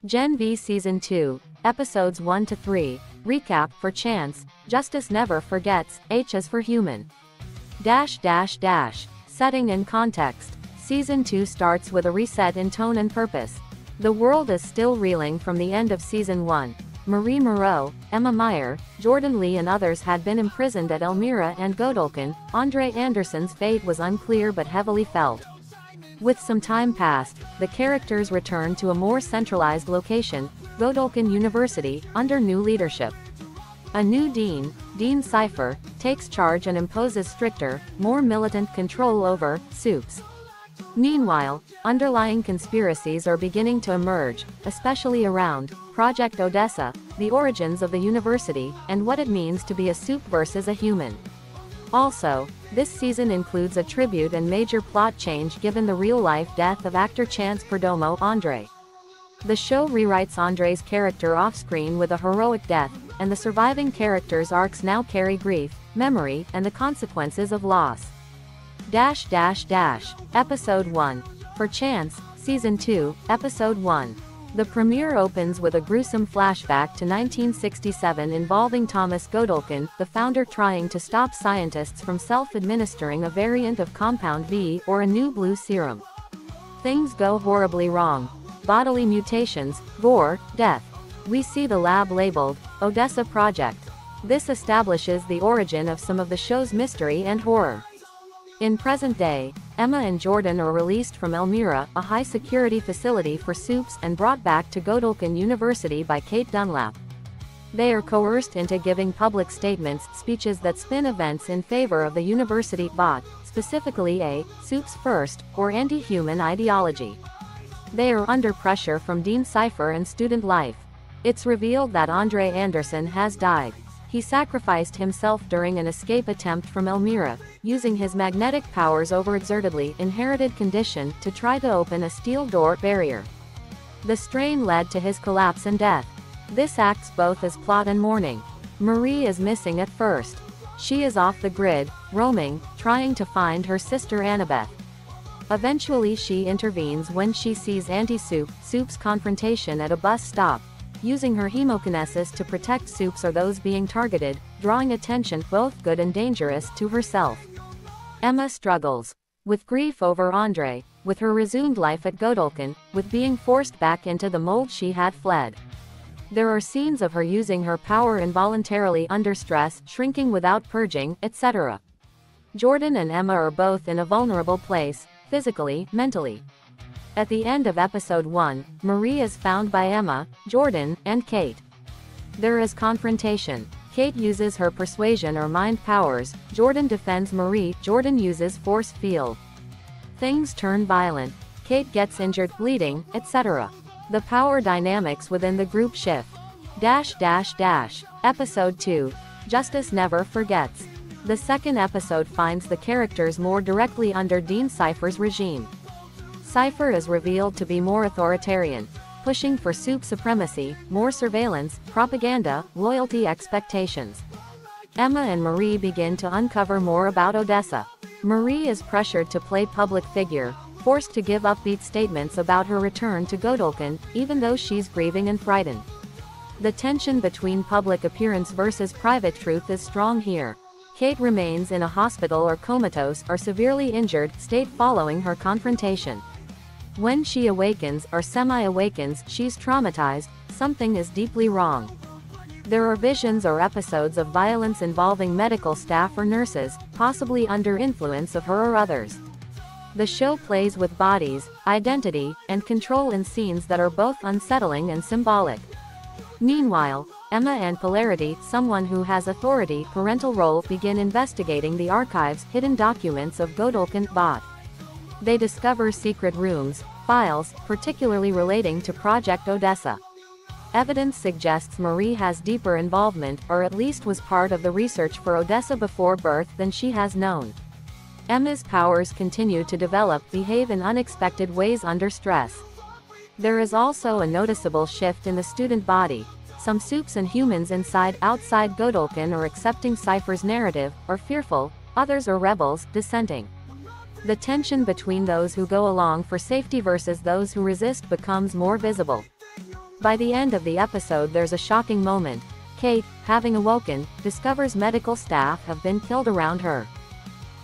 Gen V Season 2, Episodes 1-3, Recap for Chance, Justice Never Forgets, H is for Human. Setting and context. Season 2 starts with a reset in tone and purpose. The world is still reeling from the end of Season 1. Marie Moreau, Emma Meyer, Jordan Lee and others had been imprisoned at Elmira and Godulkan. Andre Anderson's fate was unclear but heavily felt. With some time passed, the characters returned to a more centralized location, Godulkan University, under new leadership. A new dean, Dean Cipher, takes charge and imposes stricter, more militant control over SUPEs. Meanwhile, underlying conspiracies are beginning to emerge, especially around Project Odessa, the origins of the university, and what it means to be a SUPE versus a human. Also, this season includes a tribute and major plot change given the real-life death of actor Chance Perdomo Andre. The show rewrites Andre's character off-screen with a heroic death, and the surviving characters' arcs now carry grief, memory, and the consequences of loss. Episode 1. For Chance, Season 2, Episode 1. The premiere opens with a gruesome flashback to 1967 involving Thomas Godulkan, the founder trying to stop scientists from self-administering a variant of Compound V or a new blue serum. Things go horribly wrong. Bodily mutations, gore, death. We see the lab labeled Odessa Project. This establishes the origin of some of the show's mystery and horror. In present day, Emma and Jordan are released from Elmira, a high-security facility for SUPEs, and brought back to Godulkan University by Kate Dunlap. They are coerced into giving public statements, speeches that spin events in favor of the university bot, specifically a SUPEs first, or anti-human ideology. They are under pressure from Dean Cipher and student life. It's revealed that Andre Anderson has died. He sacrificed himself during an escape attempt from Elmira, using his magnetic powers overexertedly inherited condition to try to open a steel door barrier. The strain led to his collapse and death. This acts both as plot and mourning. Marie is missing at first. She is off the grid, roaming, trying to find her sister Annabeth. Eventually she intervenes when she sees SUPE's confrontation at a bus stop, using her hemokinesis to protect SUPEs or those being targeted, drawing attention, both good and dangerous, to herself. Emma struggles with grief over Andre, with her resumed life at Godulkan, with being forced back into the mold she had fled. There are scenes of her using her power involuntarily under stress, shrinking without purging, etc. Jordan and Emma are both in a vulnerable place, physically, mentally. At the end of Episode 1, Marie is found by Emma, Jordan, and Kate. There is confrontation. Kate uses her persuasion or mind powers, Jordan defends Marie, Jordan uses force field. Things turn violent. Kate gets injured, bleeding, etc. The power dynamics within the group shift. Episode 2. Justice Never Forgets. The second episode finds the characters more directly under Dean Cipher's regime. Cipher is revealed to be more authoritarian, pushing for SUPE supremacy, more surveillance, propaganda, loyalty expectations. Emma and Marie begin to uncover more about Odessa. Marie is pressured to play public figure, forced to give upbeat statements about her return to Godulkan, even though she's grieving and frightened. The tension between public appearance versus private truth is strong here. Kate remains in a hospital or comatose or severely injured state following her confrontation. When she awakens or semi-awakens, she's traumatized, something is deeply wrong. There are visions or episodes of violence involving medical staff or nurses, possibly under influence of her or others. The show plays with bodies, identity, and control in scenes that are both unsettling and symbolic. Meanwhile, Emma and Polarity, someone who has authority, parental role, begin investigating the archives, hidden documents of Godulkan bot. They discover secret rooms, files, particularly relating to Project Odessa. Evidence suggests Marie has deeper involvement, or at least was part of the research for Odessa before birth, than she has known. Emma's powers continue to develop, behave in unexpected ways under stress. There is also a noticeable shift in the student body. Some SUPEs and humans outside Godulkan are accepting Cipher's narrative, or fearful, others are rebels, dissenting. The tension between those who go along for safety versus those who resist becomes more visible. By the end of the episode there's a shocking moment. Kate, having awoken, discovers medical staff have been killed around her.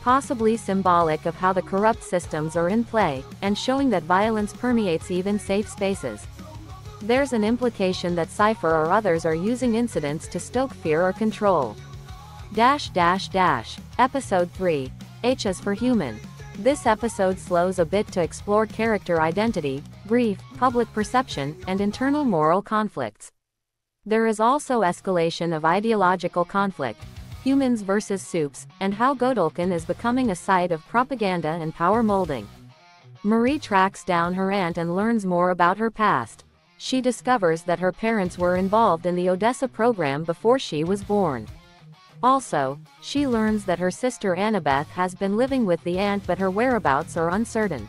Possibly symbolic of how the corrupt systems are in play, and showing that violence permeates even safe spaces. There's an implication that Cipher or others are using incidents to stoke fear or control. Episode 3. H is for Human. This episode slows a bit to explore character identity, grief, public perception, and internal moral conflicts. There is also escalation of ideological conflict, humans versus supes, and how Godulkan is becoming a site of propaganda and power molding. Marie tracks down her aunt and learns more about her past. She discovers that her parents were involved in the Odessa program before she was born. Also, she learns that her sister Annabeth has been living with the aunt but her whereabouts are uncertain.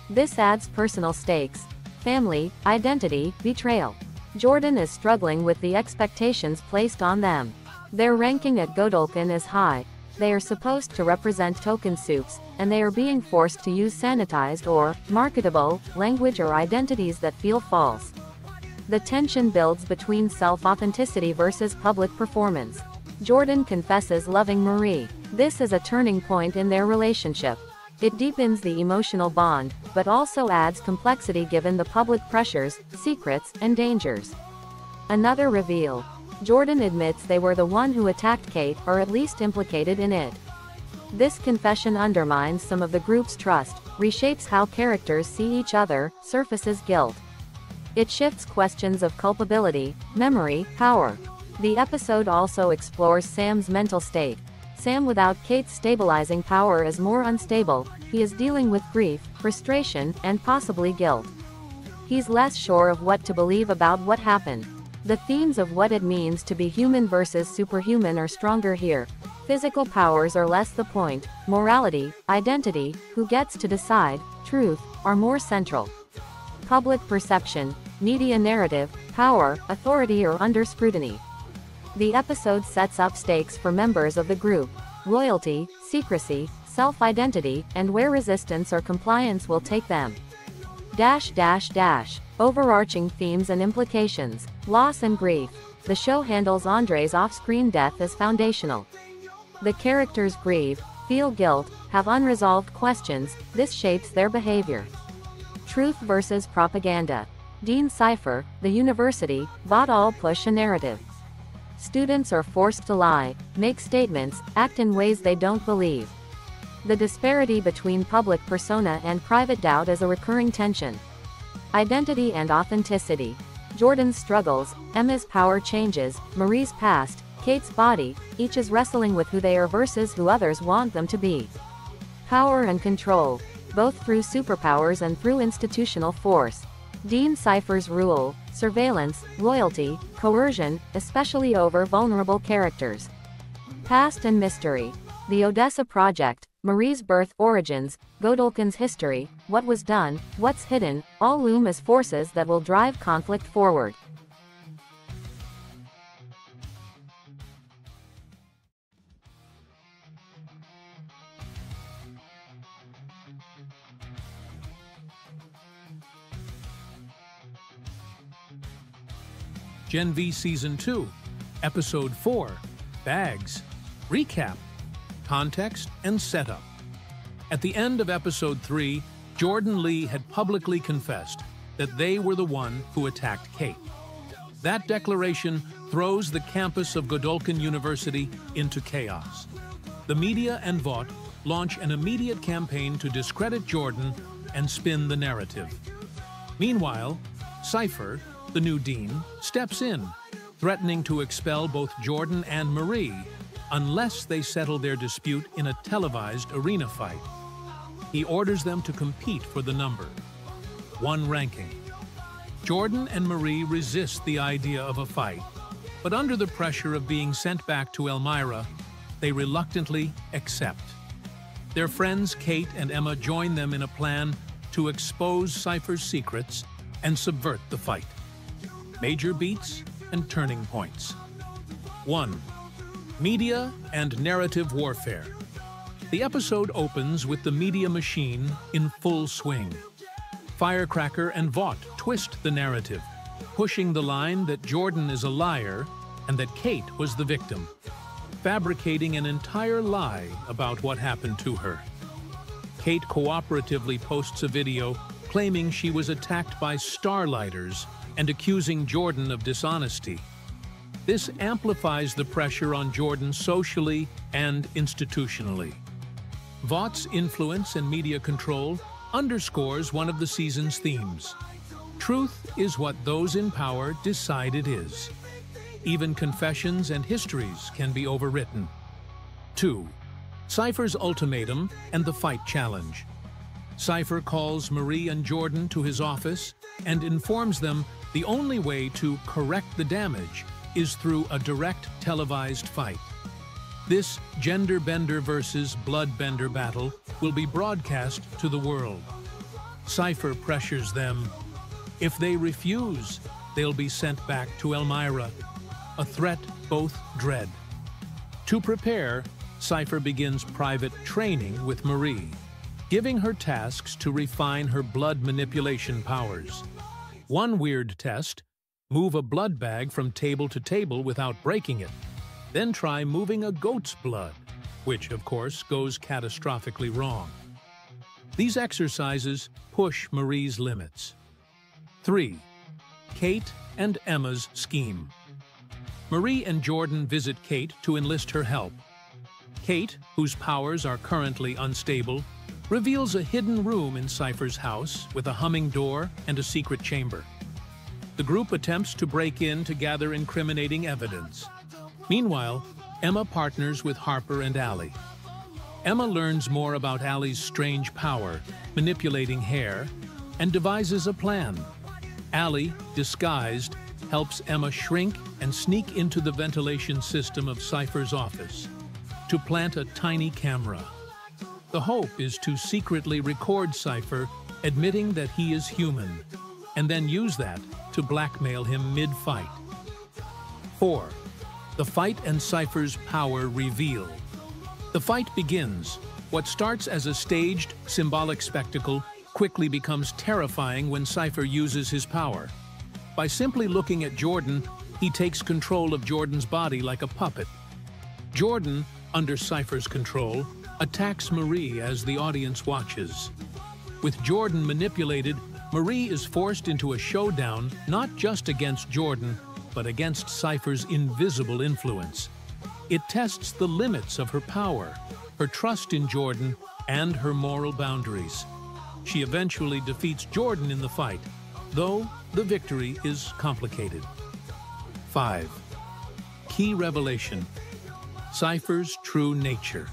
This adds personal stakes, family, identity, betrayal. Jordan is struggling with the expectations placed on them. Their ranking at Godulkan is high. They are supposed to represent token supes, and they are being forced to use sanitized or marketable language or identities that feel false. The tension builds between self-authenticity versus public performance. Jordan confesses loving Marie. This is a turning point in their relationship. It deepens the emotional bond, but also adds complexity given the public pressures, secrets, and dangers. Another reveal. Jordan admits they were the one who attacked Kate, or at least implicated in it. This confession undermines some of the group's trust, reshapes how characters see each other, surfaces guilt. It shifts questions of culpability, memory, power. The episode also explores Sam's mental state. Sam without Kate's stabilizing power is more unstable. He is dealing with grief, frustration, and possibly guilt. He's less sure of what to believe about what happened. The themes of what it means to be human versus superhuman are stronger here. Physical powers are less the point. Morality, identity, who gets to decide, truth, are more central. Public perception, media narrative, power, authority are under scrutiny. The episode sets up stakes for members of the group: loyalty, secrecy, self-identity, and where resistance or compliance will take them. Overarching themes and implications. Loss and grief. The show handles Andre's off-screen death as foundational. The characters grieve, feel guilt, have unresolved questions. This shapes their behavior. Truth versus propaganda. Dean Cipher, the university, bought all push a narrative. Students are forced to lie, make statements, act in ways they don't believe. The disparity between public persona and private doubt is a recurring tension. Identity and authenticity. Jordan's struggles, Emma's power changes, Marie's past, Kate's body, each is wrestling with who they are versus who others want them to be. Power and control, both through superpowers and through institutional force. Dean Cipher's rule, surveillance, loyalty, coercion, especially over vulnerable characters. Past and mystery. The Odessa Project, Marie's birth origins, Godulkan's history, what was done, what's hidden, all loom as forces that will drive conflict forward. Gen V Season 2, Episode 4, Bags, Recap, Context and Setup. At the end of Episode 3, Jordan Lee had publicly confessed that they were the one who attacked Kate. That declaration throws the campus of Godulkan University into chaos. The media and Vought launch an immediate campaign to discredit Jordan and spin the narrative. Meanwhile, Cipher, the new dean, steps in, threatening to expel both Jordan and Marie unless they settle their dispute in a televised arena fight. He orders them to compete for the number, one ranking. Jordan and Marie resist the idea of a fight, but under the pressure of being sent back to Elmira, they reluctantly accept. Their friends Kate and Emma join them in a plan to expose Cipher's secrets and subvert the fight. Major beats and turning points. 1. Media and narrative warfare. The episode opens with the media machine in full swing. Firecracker and Vought twist the narrative. pushing the line that Jordan is a liar and that Kate was the victim, fabricating an entire lie about what happened to her. Kate cooperatively posts a video claiming she was attacked by starlighters and accusing Jordan of dishonesty. This amplifies the pressure on Jordan socially and institutionally. Vought's influence and media control underscores one of the season's themes. Truth is what those in power decide it is. Even confessions and histories can be overwritten. 2. Cipher's ultimatum and the fight challenge. Cipher calls Marie and Jordan to his office and informs them the only way to correct the damage is through a direct televised fight. This gender-bender versus blood-bender battle will be broadcast to the world. Cipher pressures them. If they refuse, they'll be sent back to Elmira, a threat both dread. To prepare, Cipher begins private training with Marie, giving her tasks to refine her blood manipulation powers. One weird test: move a blood bag from table to table without breaking it. Then try moving a goat's blood, which, of course, goes catastrophically wrong. These exercises push Marie's limits. 3. Kate and Emma's scheme. Marie and Jordan visit Kate to enlist her help. Kate, whose powers are currently unstable, reveals a hidden room in Cipher's house with a humming door and a secret chamber. The group attempts to break in to gather incriminating evidence. Meanwhile, Emma partners with Harper and Allie. Emma learns more about Allie's strange power, manipulating hair, and devises a plan. Allie, disguised, helps Emma shrink and sneak into the ventilation system of Cipher's office to plant a tiny camera. The hope is to secretly record Cipher admitting that he is human, and then use that to blackmail him mid-fight. 4. The fight and Cipher's power reveal. The fight begins. What starts as a staged, symbolic spectacle quickly becomes terrifying when Cipher uses his power. By simply looking at Jordan, he takes control of Jordan's body like a puppet. Jordan, under Cipher's control, attacks Marie as the audience watches. With Jordan manipulated, Marie is forced into a showdown not just against Jordan, but against Cipher's invisible influence. It tests the limits of her power, her trust in Jordan, and her moral boundaries. She eventually defeats Jordan in the fight, though the victory is complicated. 5. Key revelation: Cipher's true nature.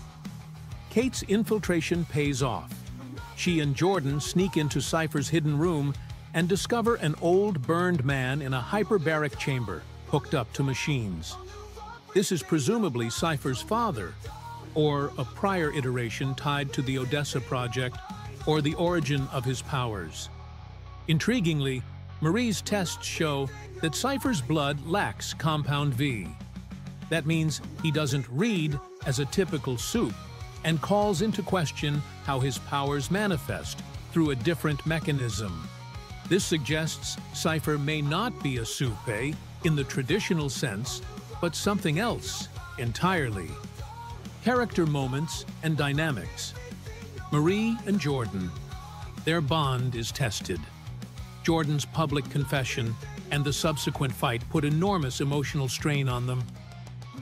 Kate's infiltration pays off. She and Jordan sneak into Cipher's hidden room and discover an old, burned man in a hyperbaric chamber, hooked up to machines. This is presumably Cipher's father, or a prior iteration tied to the Odessa project, or the origin of his powers. Intriguingly, Marie's tests show that Cipher's blood lacks compound V. That means he doesn't read as a typical soup, and calls into question how his powers manifest through a different mechanism. This suggests Cipher may not be a soupe in the traditional sense, but something else entirely. Character moments and dynamics. Marie and Jordan. Their bond is tested. Jordan's public confession and the subsequent fight put enormous emotional strain on them.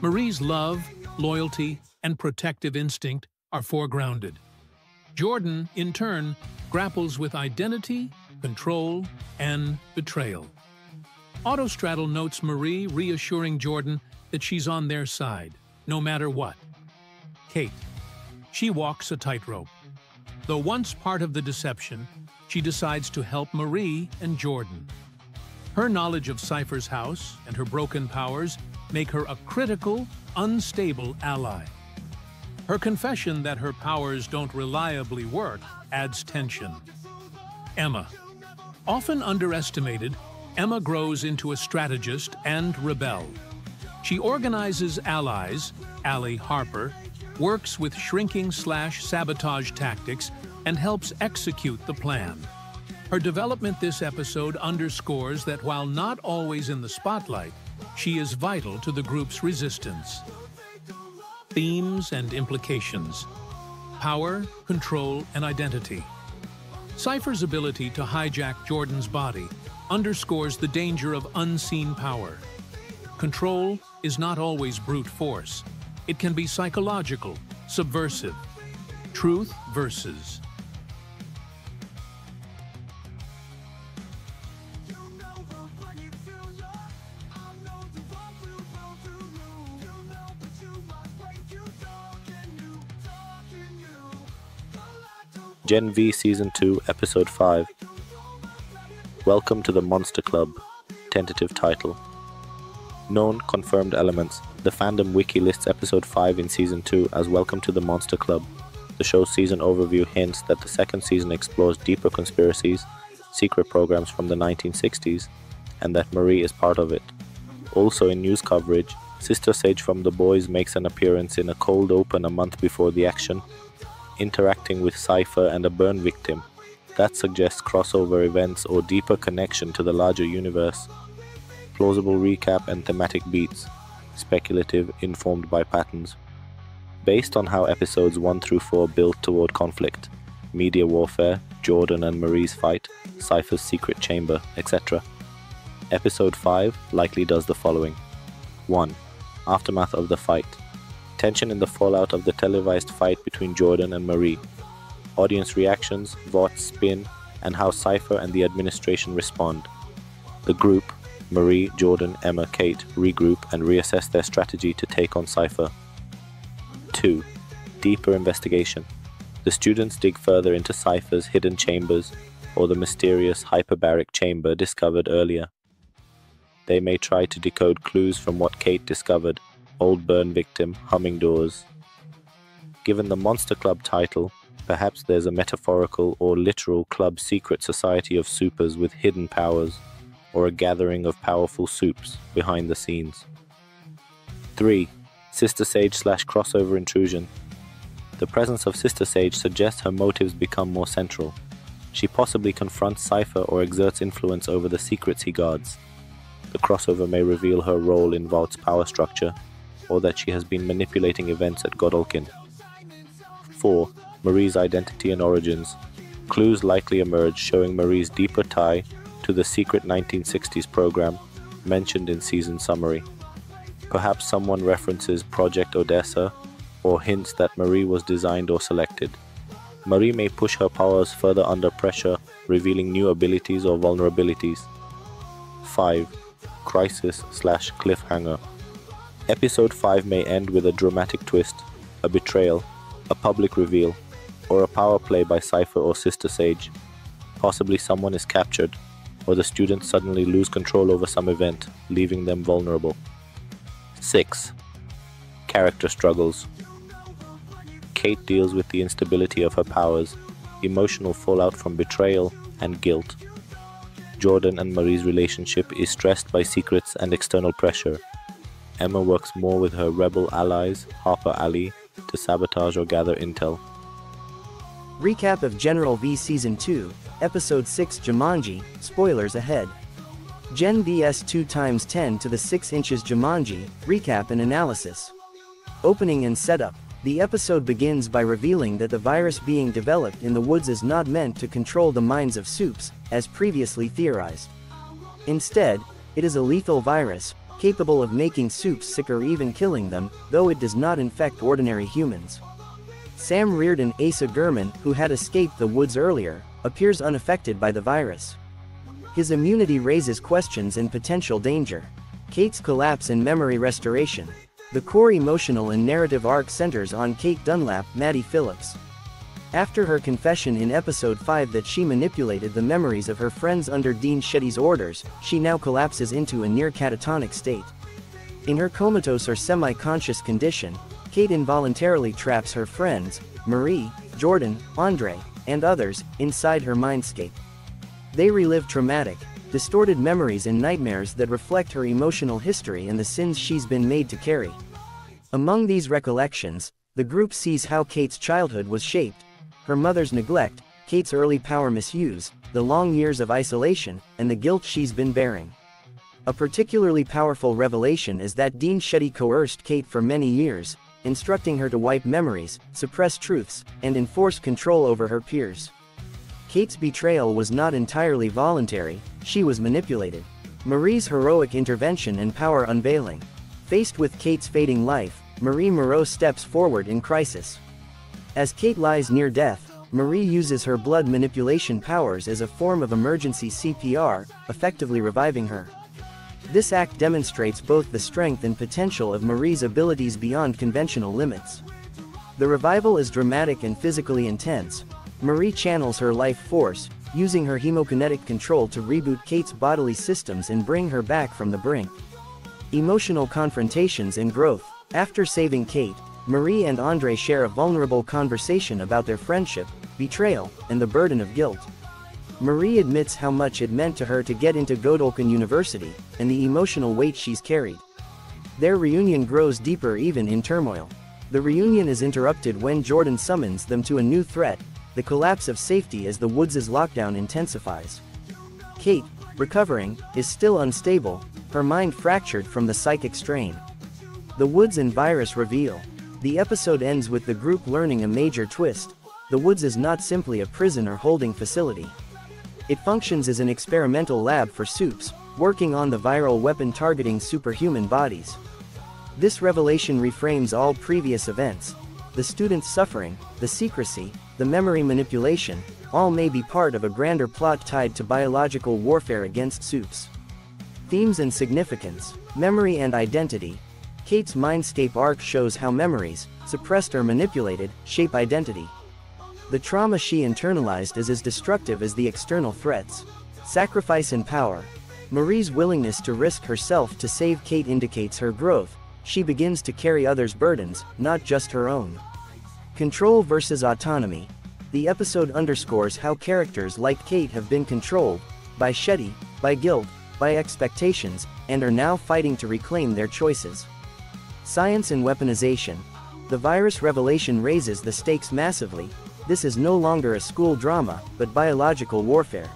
Marie's love, loyalty, and protective instinct are foregrounded. Jordan, in turn, grapples with identity, control, and betrayal. Autostraddle notes Marie reassuring Jordan that she's on their side, no matter what. Kate. She walks a tightrope. Though once part of the deception, she decides to help Marie and Jordan. Her knowledge of Cipher's house and her broken powers make her a critical, unstable ally. Her confession that her powers don't reliably work adds tension. Emma. Often underestimated, Emma grows into a strategist and rebel. She organizes allies, Allie Harper, works with shrinking/sabotage tactics, and helps execute the plan. Her development this episode underscores that while not always in the spotlight, she is vital to the group's resistance. Themes and implications: power, control, and identity. Cipher's ability to hijack Jordan's body underscores the danger of unseen power. Control is not always brute force. It can be psychological, subversive. Truth versus. Gen V Season 2, Episode 5. Welcome to the Monster Club. Tentative title. Known confirmed elements. The fandom wiki lists Episode 5 in Season 2 as Welcome to the Monster Club. The show's season overview hints that the second season explores deeper conspiracies, secret programs from the 1960s, and that Marie is part of it. Also in news coverage, Sister Sage from The Boys makes an appearance in a cold open a month before the action, interacting with Cipher and a burn victim. That suggests crossover events or deeper connection to the larger universe. Plausible recap and thematic beats. Speculative, informed by patterns. Based on how episodes 1 through 4 build toward conflict, media warfare, Jordan and Marie's fight, Cipher's secret chamber, etc. Episode 5 likely does the following. 1. Aftermath of the fight. Tension in the fallout of the televised fight between Jordan and Marie. Audience reactions, votes, spin, and how Cipher and the administration respond. The group, Marie, Jordan, Emma, Kate, regroup and reassess their strategy to take on Cipher. 2. Deeper investigation. The students dig further into Cipher's hidden chambers or the mysterious hyperbaric chamber discovered earlier. They may try to decode clues from what Kate discovered, old burn victim, humming doors. Given the Monster Club title, perhaps there's a metaphorical or literal club secret society of supers with hidden powers, or a gathering of powerful supes behind the scenes. 3. Sister Sage / crossover intrusion. The presence of Sister Sage suggests her motives become more central. She possibly confronts Cipher or exerts influence over the secrets he guards. The crossover may reveal her role in Vault's power structure, or that she has been manipulating events at Godulkan. 4. Marie's identity and origins. Clues likely emerge showing Marie's deeper tie to the secret 1960s program mentioned in season summary. Perhaps someone references Project Odessa or hints that Marie was designed or selected. Marie may push her powers further under pressure, revealing new abilities or vulnerabilities. 5. Crisis / cliffhanger. Episode 5 may end with a dramatic twist, a betrayal, a public reveal, or a power play by Cipher or Sister Sage. Possibly someone is captured, or the students suddenly lose control over some event, leaving them vulnerable. 6. Character struggles. Kate deals with the instability of her powers, emotional fallout from betrayal, and guilt. Jordan and Marie's relationship is stressed by secrets and external pressure. Emma works more with her rebel allies, Harper Alley, to sabotage or gather intel. Recap of General V Season 2, Episode 6 Jumanji, spoilers ahead. Gen Vs 2 × 10 to the 6 inches Jumanji, recap and analysis. Opening and setup. The episode begins by revealing that the virus being developed in the woods is not meant to control the minds of supes, as previously theorized. Instead, it is a lethal virus, capable of making supes sick or even killing them, though it does not infect ordinary humans. Sam Reardon Asa Gurman, who had escaped the woods earlier, appears unaffected by the virus. His immunity raises questions and potential danger. Kate's collapse and memory restoration. The core emotional and narrative arc centers on Kate Dunlap, Maddie Phillips. After her confession in Episode 5 that she manipulated the memories of her friends under Dean Shetty's orders, she now collapses into a near catatonic state. In her comatose or semi-conscious condition, Kate involuntarily traps her friends, Marie, Jordan, Andre, and others, inside her mindscape. They relive traumatic, distorted memories and nightmares that reflect her emotional history and the sins she's been made to carry. Among these recollections, the group sees how Kate's childhood was shaped, her mother's neglect, Kate's early power misuse, the long years of isolation, and the guilt she's been bearing. A particularly powerful revelation is that Dean Shetty coerced Kate for many years, instructing her to wipe memories, suppress truths, and enforce control over her peers. Kate's betrayal was not entirely voluntary, she was manipulated. Marie's heroic intervention and power unveiling. Faced with Kate's fading life, Marie Moreau steps forward in crisis. As Kate lies near death, Marie uses her blood manipulation powers as a form of emergency CPR, effectively reviving her. This act demonstrates both the strength and potential of Marie's abilities beyond conventional limits. The revival is dramatic and physically intense. Marie channels her life force, using her hemokinetic control to reboot Kate's bodily systems and bring her back from the brink. Emotional confrontations and growth. After saving Kate, Marie and Andre share a vulnerable conversation about their friendship, betrayal, and the burden of guilt. Marie admits how much it meant to her to get into Godulkan University, and the emotional weight she's carried. Their reunion grows deeper even in turmoil. The reunion is interrupted when Jordan summons them to a new threat, the collapse of safety as the woods' lockdown intensifies. Kate, recovering, is still unstable, her mind fractured from the psychic strain. The woods and virus reveal. The episode ends with the group learning a major twist. The woods is not simply a prison or holding facility. It functions as an experimental lab for soups, working on the viral weapon targeting superhuman bodies. This revelation reframes all previous events. The students' suffering, the secrecy, the memory manipulation, all may be part of a grander plot tied to biological warfare against soups. Themes and significance. Memory and identity. Kate's Mindscape arc shows how memories, suppressed or manipulated, shape identity. The trauma she internalized is as destructive as the external threats. Sacrifice and power. Marie's willingness to risk herself to save Kate indicates her growth. She begins to carry others' burdens, not just her own. Control versus autonomy. The episode underscores how characters like Kate have been controlled by Shetty, by guilt, by expectations, and are now fighting to reclaim their choices. Science and weaponization. The virus revelation raises the stakes massively. This is no longer a school drama, but biological warfare.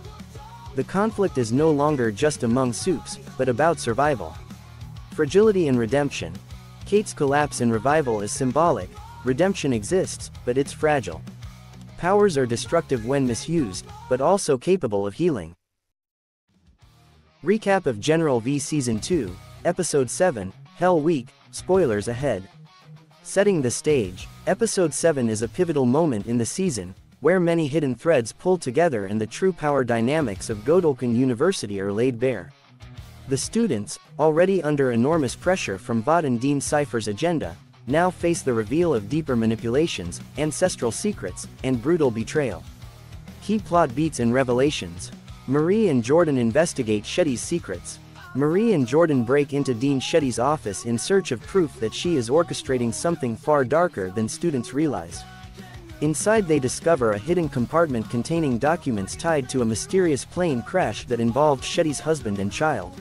The conflict is no longer just among soups, but about survival. Fragility and redemption. Kate's collapse and revival is symbolic. Redemption exists, but it's fragile. Powers are destructive when misused, but also capable of healing. Recap of General V Season 2, Episode 7, Hell Week, spoilers ahead. Setting the stage, Episode 7 is a pivotal moment in the season, where many hidden threads pull together and the true power dynamics of Godulkan University are laid bare. The students, already under enormous pressure from Vought and Dean Cipher's agenda, now face the reveal of deeper manipulations, ancestral secrets, and brutal betrayal. Key plot beats and revelations. Marie and Jordan investigate Shetty's secrets. Marie and Jordan break into Dean Shetty's office in search of proof that she is orchestrating something far darker than students realize. Inside they discover a hidden compartment containing documents tied to a mysterious plane crash that involved Shetty's husband and child.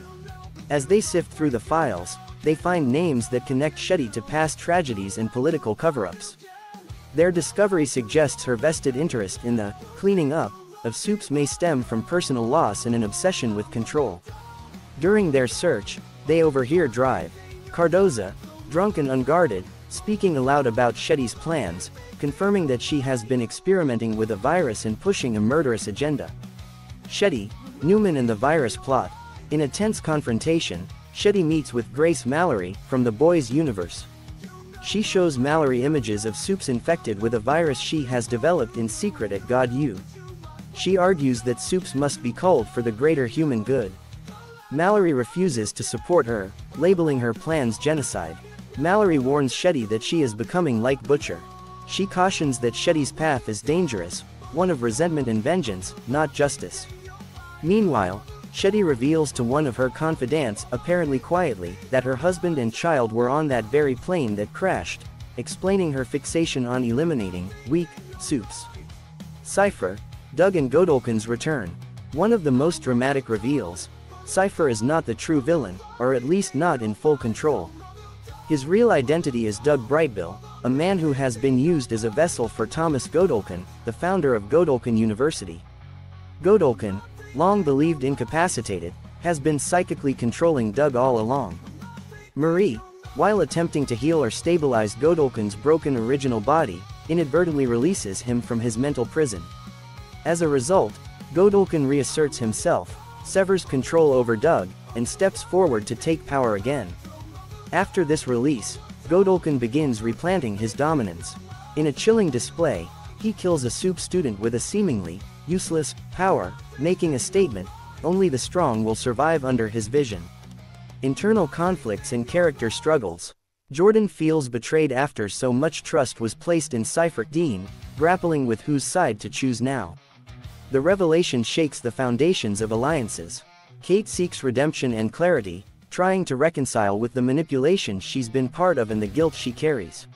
As they sift through the files, they find names that connect Shetty to past tragedies and political cover-ups. Their discovery suggests her vested interest in the cleaning up of soups may stem from personal loss and an obsession with control. During their search, they overhear Drive Cardoza, drunk and unguarded, speaking aloud about Shetty's plans, confirming that she has been experimenting with a virus and pushing a murderous agenda. Shetty, Newman and the virus plot. In a tense confrontation, Shetty meets with Grace Mallory from the Boys universe. She shows Mallory images of soups infected with a virus she has developed in secret at God U. She argues that soups must be culled for the greater human good. Mallory refuses to support her, labeling her plans genocide. Mallory warns Shetty that she is becoming like Butcher. She cautions that Shetty's path is dangerous, one of resentment and vengeance, not justice. Meanwhile, Shetty reveals to one of her confidants, apparently quietly, that her husband and child were on that very plane that crashed, explaining her fixation on eliminating weak soups. Cipher, Doug and Godulkan's return. One of the most dramatic reveals. Cipher is not the true villain, or at least not in full control. His real identity is Doug Brightbill, a man who has been used as a vessel for Thomas Godulkan, the founder of Godulkan University. Godulkan, long believed incapacitated, has been psychically controlling Doug all along. Marie, while attempting to heal or stabilize Godulkan's broken original body, inadvertently releases him from his mental prison. As a result, Godulkan reasserts himself, severs control over Doug, and steps forward to take power again. After this release, Godulkan begins replanting his dominance. In a chilling display, he kills a soup student with a seemingly useless power, making a statement, only the strong will survive under his vision. Internal conflicts and character struggles. Jordan feels betrayed after so much trust was placed in Cipher. Dean, grappling with whose side to choose now. The revelation shakes the foundations of alliances. Kate seeks redemption and clarity, trying to reconcile with the manipulation she's been part of and the guilt she carries.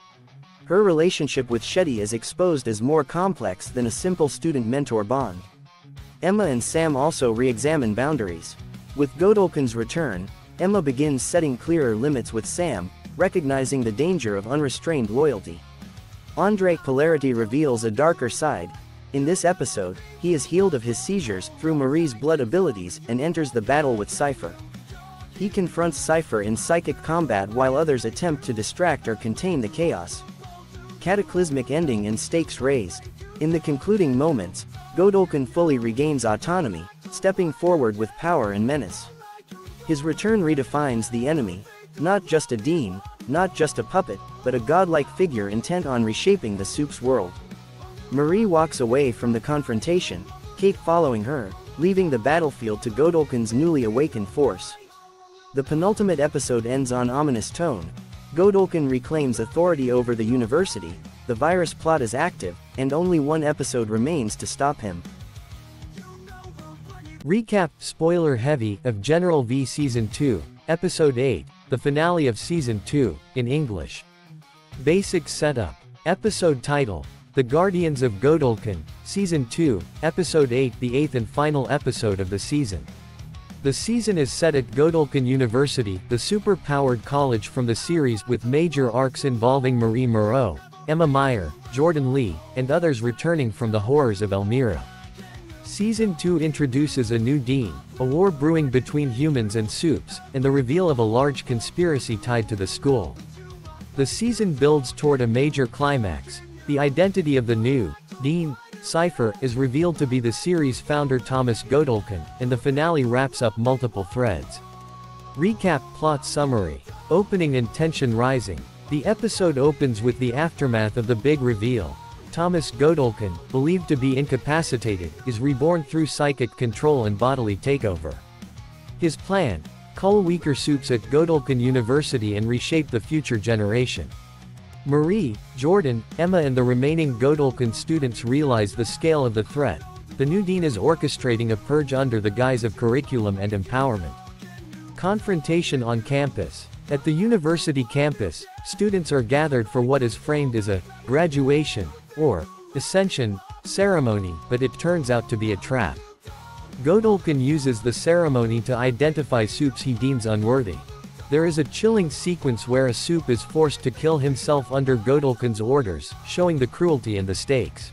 Her relationship with Shetty is exposed as more complex than a simple student-mentor bond. Emma and Sam also re-examine boundaries. With Godulkan's return, Emma begins setting clearer limits with Sam, recognizing the danger of unrestrained loyalty. Andre Polarity reveals a darker side. In this episode, he is healed of his seizures through Marie's blood abilities and enters the battle with Cipher. He confronts Cipher in psychic combat while others attempt to distract or contain the chaos. Cataclysmic Ending and stakes raised. In the concluding moments, Godulkan fully regains autonomy, stepping forward with power and menace. His return redefines the enemy, not just a dean, not just a puppet, but a godlike figure intent on reshaping the soup's world. Marie walks away from the confrontation, Kate following her, leaving the battlefield to Godulkan's newly awakened force. The penultimate episode ends on ominous tone. Godulkan reclaims authority over the university, the virus plot is active, and only one episode remains to stop him. Recap, spoiler heavy, of General V Season 2, Episode 8, the finale of Season 2, in English. Basic setup. Episode title: The Guardians of Godulkan, Season 2, Episode 8, the 8th and final episode of the season. The season is set at Godulkan University, the super-powered college from the series, with major arcs involving Marie Moreau, Emma Meyer, Jordan Lee, and others returning from the horrors of Elmira. Season 2 introduces a new dean, a war brewing between humans and soups, and the reveal of a large conspiracy tied to the school. The season builds toward a major climax. The identity of the new dean, Cipher, is revealed to be the series founder Thomas Godulkan, and the finale wraps up multiple threads. Recap, plot summary. Opening and tension rising. The episode opens with the aftermath of the big reveal. Thomas Godulkan, believed to be incapacitated, is reborn through psychic control and bodily takeover. His plan: cull weaker soups at Godulkan University and reshape the future generation. Marie, Jordan, Emma and the remaining Godulkan students realize the scale of the threat. The new dean is orchestrating a purge under the guise of curriculum and empowerment. Confrontation on campus. At the university campus, students are gathered for what is framed as a graduation, or ascension, ceremony, but it turns out to be a trap. Godulkan uses the ceremony to identify soups he deems unworthy. There is a chilling sequence where a soup is forced to kill himself under Godulkan's orders, showing the cruelty and the stakes.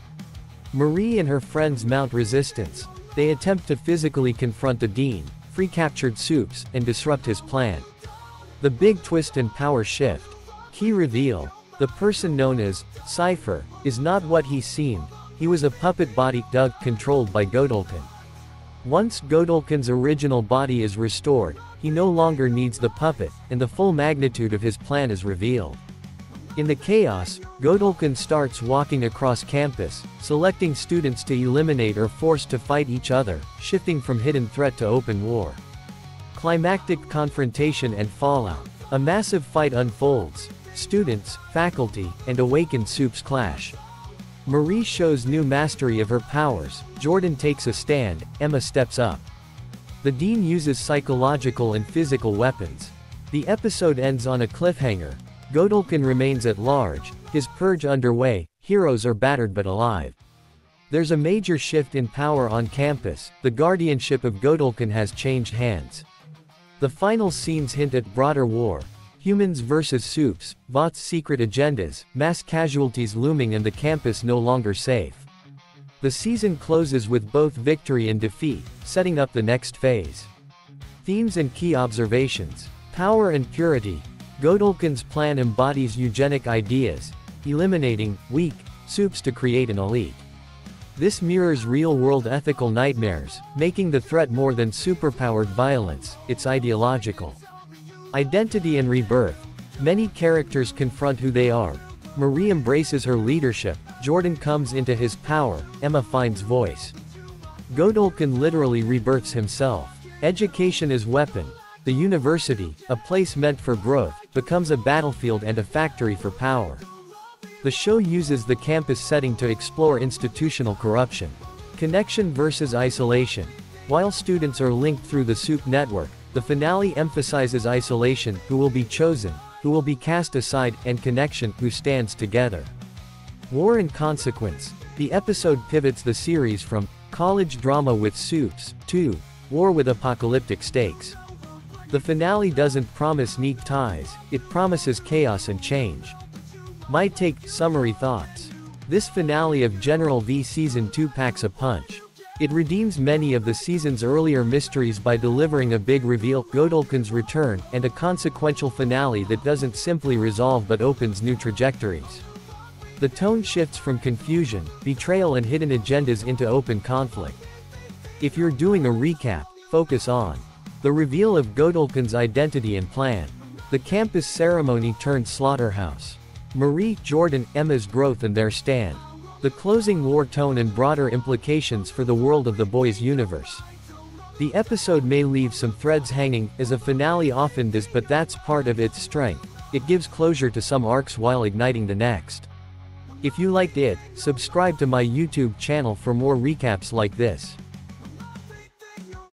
Marie and her friends mount resistance. They attempt to physically confront the dean, free captured soups, and disrupt his plan. The big twist and power shift. Key reveal: the person known as Cipher is not what he seemed. He was a puppet body Doug controlled by Godulkan. Once Godulkan's original body is restored, he no longer needs the puppet, and the full magnitude of his plan is revealed. In the chaos, Godulkan starts walking across campus, selecting students to eliminate or force to fight each other, shifting from hidden threat to open war. Climactic confrontation and fallout. A massive fight unfolds. Students, faculty, and awakened soups clash. Marie shows new mastery of her powers, Jordan takes a stand, Emma steps up. The dean uses psychological and physical weapons. The episode ends on a cliffhanger. Godulkan remains at large, his purge underway, heroes are battered but alive. There's a major shift in power on campus, the guardianship of Godulkan has changed hands. The final scenes hint at broader war. Humans versus Supes, bots' secret agendas, mass casualties looming and the campus no longer safe. The season closes with both victory and defeat, setting up the next phase. Themes and key observations. Power and purity. Godulkan's plan embodies eugenic ideas, eliminating weak supes to create an elite. This mirrors real-world ethical nightmares, making the threat more than superpowered violence, it's ideological. Identity and rebirth. Many characters confront who they are. Marie embraces her leadership, Jordan comes into his power, Emma finds voice. Godulkan literally rebirths himself. Education as weapon. The university, a place meant for growth, becomes a battlefield and a factory for power. The show uses the campus setting to explore institutional corruption. Connection versus isolation. While students are linked through the SUP network, the finale emphasizes isolation, who will be chosen, who will be cast aside, and connection, who stands together. War and consequence. The episode pivots the series from college drama with supes to war with apocalyptic stakes. The finale doesn't promise neat ties, it promises chaos and change. My take, summary thoughts. This finale of General V Season 2 packs a punch. It redeems many of the season's earlier mysteries by delivering a big reveal, Godulkan's return, and a consequential finale that doesn't simply resolve but opens new trajectories. The tone shifts from confusion, betrayal and hidden agendas into open conflict. If you're doing a recap, focus on the reveal of Godulkan's identity and plan. The campus ceremony turned slaughterhouse. Marie, Jordan, Emma's growth and their stand. The closing war tone and broader implications for the world of the boys' universe. The episode may leave some threads hanging, as a finale often does, but that's part of its strength. It gives closure to some arcs while igniting the next. If you liked it, subscribe to my YouTube channel for more recaps like this.